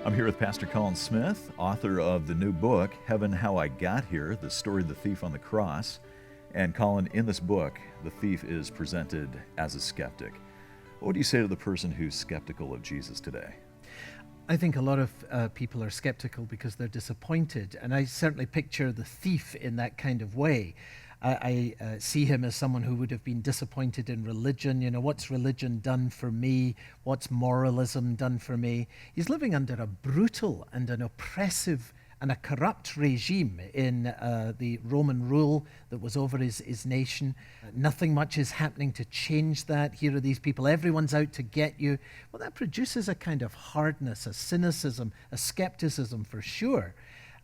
I'm here with Pastor Colin Smith, author of the new book, Heaven, How I Got Here, the story of the thief on the cross. And Colin, in this book, the thief is presented as a skeptic. What do you say to the person who's skeptical of Jesus today? I think a lot of people are skeptical because they're disappointed, and I certainly picture the thief in that kind of way. I see him as someone who would have been disappointed in religion. You know, what's religion done for me? What's moralism done for me? He's living under a brutal and an oppressive and a corrupt regime in the Roman rule that was over his nation. Nothing much is happening to change that. Here are these people, everyone's out to get you. Well, that produces a kind of hardness, a cynicism, a skepticism for sure.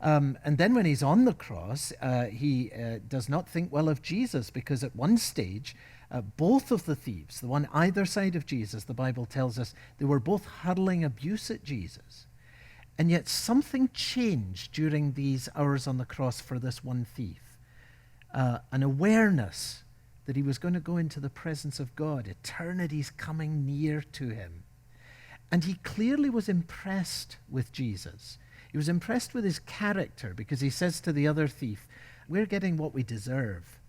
And then when he's on the cross, he does not think well of Jesus, because at one stage, both of the thieves, the one either side of Jesus, the Bible tells us, they were both hurling abuse at Jesus. And yet something changed during these hours on the cross for this one thief. An awareness that he was going to go into the presence of God. Eternity's coming near to him. And he clearly was impressed with Jesus. He was impressed with his character, because he says to the other thief, we're getting what we deserve,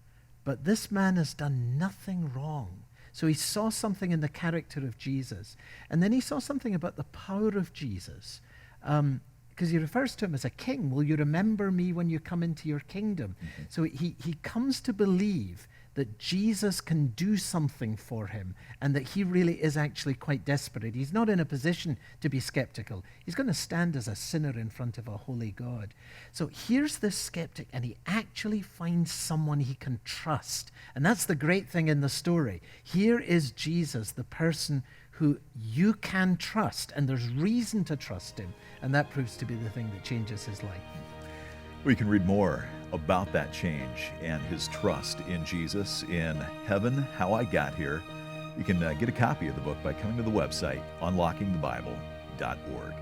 but this man has done nothing wrong. So he saw something in the character of Jesus. And then he saw something about the power of Jesus. Because he refers to him as a king. Will you remember me when you come into your kingdom? Mm-hmm. So he comes to believe that Jesus can do something for him, and that he really is actually quite desperate. He's not in a position to be skeptical. He's going to stand as a sinner in front of a holy God. So here's this skeptic, and he actually finds someone he can trust. And that's the great thing in the story. Here is Jesus, the person who you can trust, and there's reason to trust him, and that proves to be the thing that changes his life. We can read more about that change and his trust in Jesus in Heaven, How I Got Here. You can get a copy of the book by coming to the website, unlockingthebible.org.